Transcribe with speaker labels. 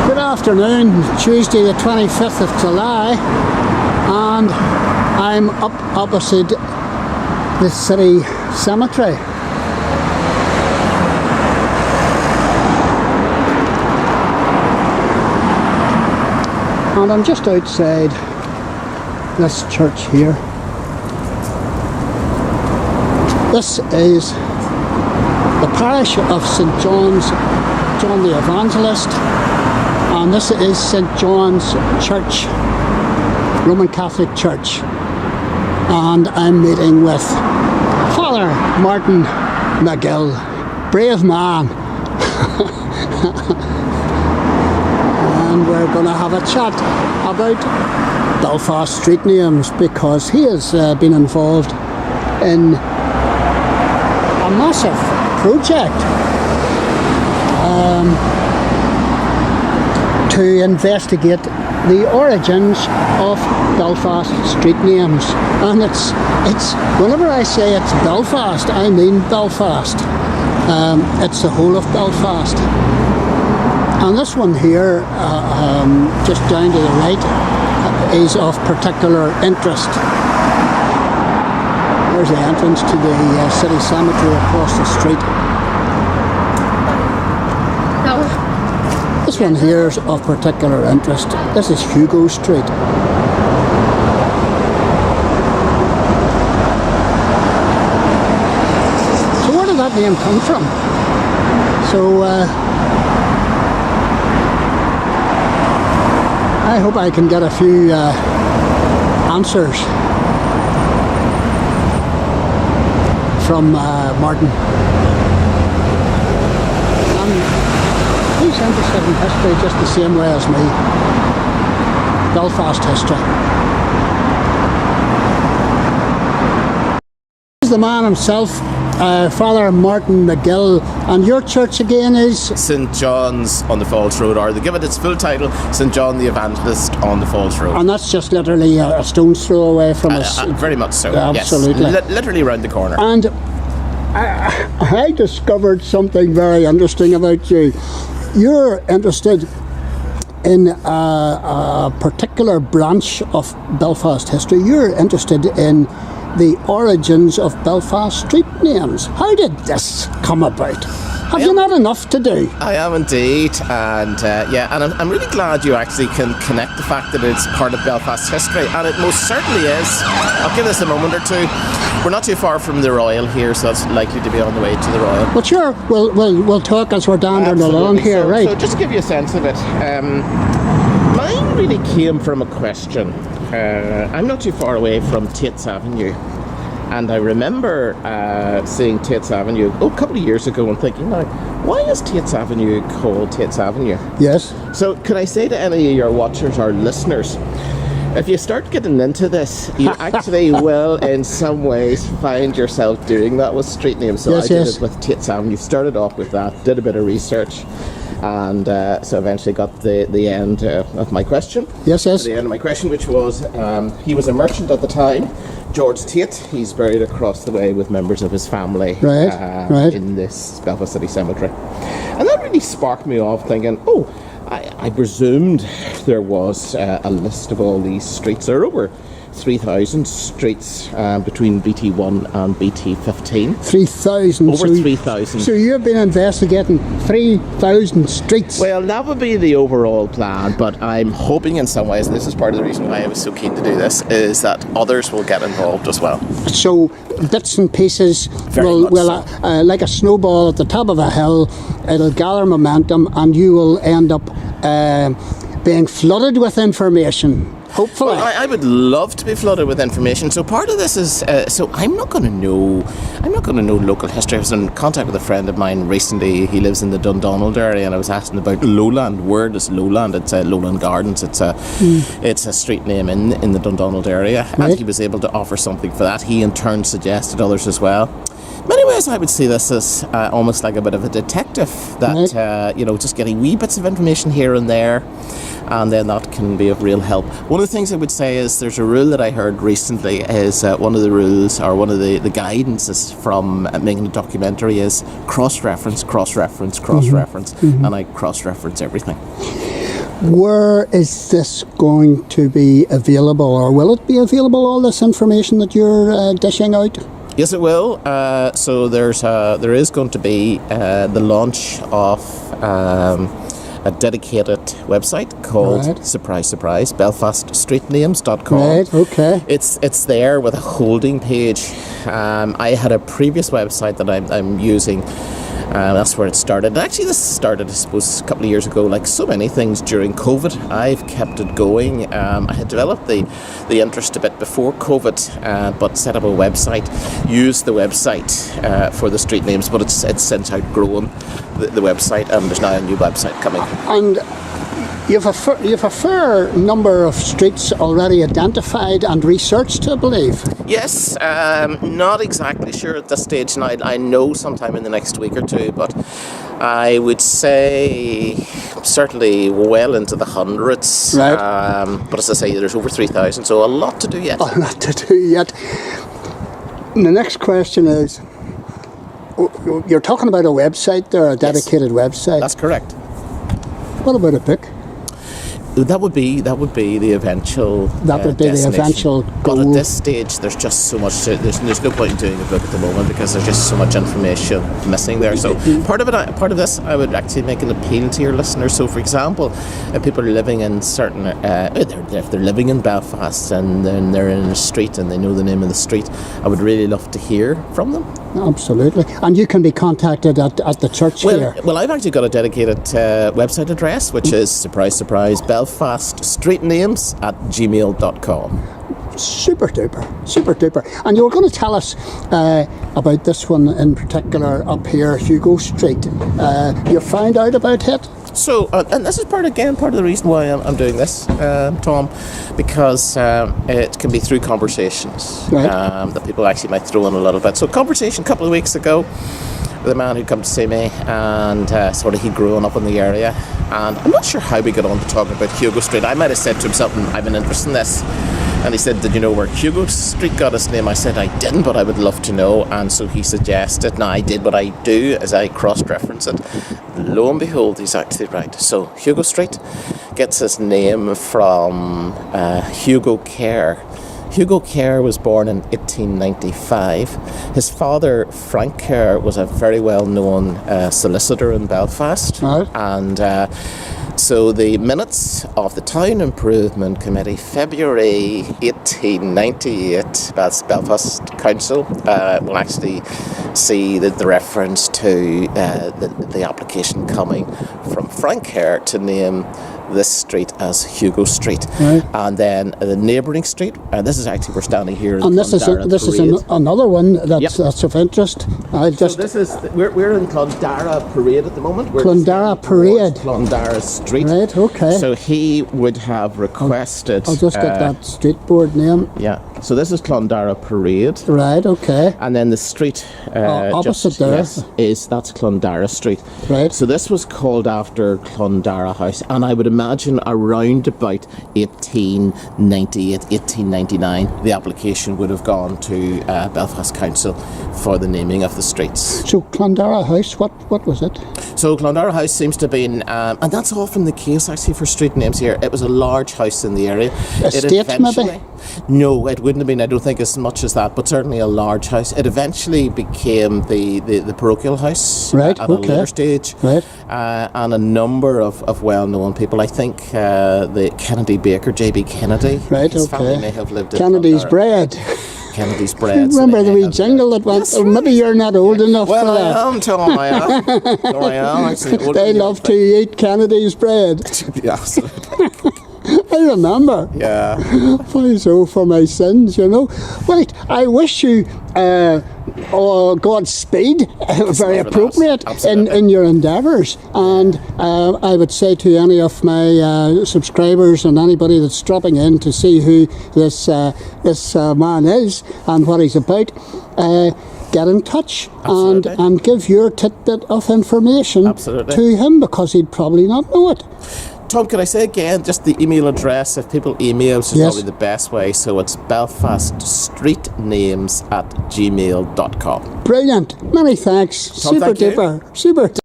Speaker 1: Good afternoon, Tuesday the 25th of July, and I'm up opposite the city cemetery. And I'm just outside this church here. This is the parish of St John the Evangelist, and this is St John's Church, Roman Catholic Church, and I'm meeting with Father Martin Magill, brave man, and we're going to have a chat about Belfast street names, because he has been involved in a massive project to investigate the origins of Belfast street names. And it's whenever I say it's Belfast, I mean Belfast. It's the whole of Belfast. And this one here, just down to the right, is of particular interest. There's the entrance to the city cemetery across the street. This one here is of particular interest. This is Hugo Street. So where did that name come from? So I hope I can get a few answers from Martin. He's interested in history just the same way as me. Belfast history. He's the man himself, Father Martin Magill, and your church again is?
Speaker 2: St John's on the Falls Road, or they give it its full title, St John the Evangelist on the Falls Road.
Speaker 1: And that's just literally a stone's throw away from us.
Speaker 2: Very much so,
Speaker 1: absolutely.
Speaker 2: Yes. Literally around the corner.
Speaker 1: And I discovered something very interesting about you. You're interested in a particular branch of Belfast history. You're interested in the origins of Belfast street names. How did this come about? Have you not enough to do?
Speaker 2: I am indeed, and and I'm really glad you actually can connect the fact that it's part of Belfast history, and it most certainly is. I'll give this a moment or two. We're not too far from the Royal here, so it's likely to be on the way to the Royal.
Speaker 1: But sure, we'll talk as we're dandering along here, right?
Speaker 2: So just to give you a sense of it, mine really came from a question. I'm not too far away from Tate's Avenue, and I remember seeing Tate's Avenue a couple of years ago and thinking, now, why is Tate's Avenue called Tate's Avenue?
Speaker 1: Yes.
Speaker 2: So could I say to any of your watchers or listeners, if you start getting into this, you actually will in some ways find yourself doing that with street names. So I did it with Tate's Avenue, started off with that, did a bit of research, and so eventually got the end of my question.
Speaker 1: Yes.
Speaker 2: The end of my question, which was, he was a merchant at the time, George Tate. He's buried across the way with members of his family in this Belfast City Cemetery. And that really sparked me off thinking, I presumed there was a list of all these streets. There are over 3,000 streets between BT1 and BT15.
Speaker 1: 3,000?
Speaker 2: Over 3,000.
Speaker 1: So you've been investigating 3,000 streets?
Speaker 2: Well, that would be the overall plan, but I'm hoping in some ways, and this is part of the reason why I was so keen to do this, is that others will get involved as well.
Speaker 1: So bits and pieces will like a snowball at the top of a hill, it'll gather momentum and you will end up being flooded with information. Hopefully.
Speaker 2: Well, I would love to be flooded with information. So part of this is, so I'm not going to know local history. I was in contact with a friend of mine recently. He lives in the Dundonald area, and I was asking about Lowland. Where does Lowland? It's Lowland Gardens. It's a street name in the Dundonald area,
Speaker 1: right.
Speaker 2: And he was able to offer something for that. He in turn suggested others as well. In many ways, I would see this as almost like a bit of a detective that,
Speaker 1: right.
Speaker 2: Just getting wee bits of information here and there, and then that can be of real help. One of the things I would say is there's a rule that I heard recently is one of the rules, or one of the guidances from making a documentary is cross-reference,
Speaker 1: mm-hmm.
Speaker 2: and I cross-reference everything.
Speaker 1: Where is this going to be available, or will it be available, all this information that you're dishing out?
Speaker 2: Yes, it will. So there is going to be the launch of a dedicated website called, surprise, surprise, belfaststreetnames.com.
Speaker 1: Right, okay.
Speaker 2: It's there with a holding page. I had a previous website that I'm using. That's where it started. Actually, this started, I suppose, a couple of years ago. Like so many things during COVID, I've kept it going. I had developed the interest a bit before COVID, but set up a website, used the website for the street names, but it's since outgrown the website, and there's now a new website coming.
Speaker 1: And you've a fair number of streets already identified and researched, I believe.
Speaker 2: Yes, not exactly sure at this stage, and I know sometime in the next week or two, but I would say certainly well into the hundreds.
Speaker 1: Right.
Speaker 2: But as I say, there's over 3,000, so a lot to do yet.
Speaker 1: A lot to do yet. And the next question is, you're talking about a website there, a dedicated website.
Speaker 2: That's correct.
Speaker 1: What about a book?
Speaker 2: That would be the eventual.
Speaker 1: That would be the eventual goal.
Speaker 2: But at this stage, there's just so much. There's no point in doing a book at the moment because there's just so much information missing there. So part of this, I would actually make an appeal to your listeners. So, for example, if people are living in certain, if they're living in Belfast and then they're in a street and they know the name of the street, I would really love to hear from them.
Speaker 1: Absolutely. And you can be contacted at the church here.
Speaker 2: Well, I've actually got a dedicated website address, which is, surprise, surprise, belfaststreetnames@gmail.com.
Speaker 1: Super duper. And you were going to tell us about this one in particular up here, Hugo Street. You found out about it?
Speaker 2: So, and this is part of the reason why I'm doing this, Tom, because it can be through conversations that people actually might throw in a little bit. So, conversation a couple of weeks ago with a man who'd come to see me, and sort of he'd grown up in the area, and I'm not sure how we got on to talking about Hugo Street. I might have said to him something, I've an interest in this. And he said, did you know where Hugo Street got its name? I said, I didn't, but I would love to know. And so he suggested, now I did what I do as I cross-reference it. Lo and behold, he's actually right. So Hugo Street gets its name from Hugo Kerr. Hugo Kerr was born in 1895. His father, Frank Kerr, was a very well-known solicitor in Belfast.
Speaker 1: Right.
Speaker 2: And so the minutes of the Town Improvement Committee, February 1898, Belfast Council, will actually see the reference to the application coming from Frank Kerr to name this street as Hugo Street.
Speaker 1: Right.
Speaker 2: And then the neighbouring street, and this is actually, we're standing here in
Speaker 1: and this is another one that's of interest.
Speaker 2: So this is, we're in Clondara Parade at the moment.
Speaker 1: Clondara Parade.
Speaker 2: Clondara Street.
Speaker 1: Right, okay.
Speaker 2: So he would have requested...
Speaker 1: I'll just get that street board name.
Speaker 2: Yeah, so this is Clondara Parade.
Speaker 1: Right, okay.
Speaker 2: And then the street
Speaker 1: opposite there.
Speaker 2: Yes, that's Clondara Street.
Speaker 1: Right.
Speaker 2: So this was called after Clondara House, and I would imagine around about 1898, 1899, the application would have gone to Belfast Council for the naming of the streets.
Speaker 1: So Clondara House, what was it?
Speaker 2: So Clondara House seems to have been, and that's often the case actually for street names here, it was a large house in the area.
Speaker 1: Estate maybe?
Speaker 2: No, it wouldn't have been, I don't think as much as that, but certainly a large house. It eventually became the parochial house at a later stage.
Speaker 1: Right.
Speaker 2: And a number of well-known people. I think the Kennedy baker, J.B. Kennedy, his family may have lived in
Speaker 1: Kennedy's bread.
Speaker 2: Kennedy's bread.
Speaker 1: Remember the wee jingle that went, maybe you're not old enough for that.
Speaker 2: Well, I am, Tom, I am. No, I am actually old.
Speaker 1: They love to eat Kennedy's bread.
Speaker 2: Yeah, absolutely.
Speaker 1: I remember.
Speaker 2: Yeah.
Speaker 1: So for my sins, Right, I wish you Godspeed, very appropriate in your endeavours. And I would say to any of my subscribers and anybody that's dropping in to see who this man is and what he's about, get in touch and give your tidbit of information to him, because he'd probably not know it.
Speaker 2: Tom, can I say again, just the email address, if people email, is probably the best way, so it's belfaststreetnames@gmail.com.
Speaker 1: Brilliant. Many thanks.
Speaker 2: Tom,
Speaker 1: Super duper.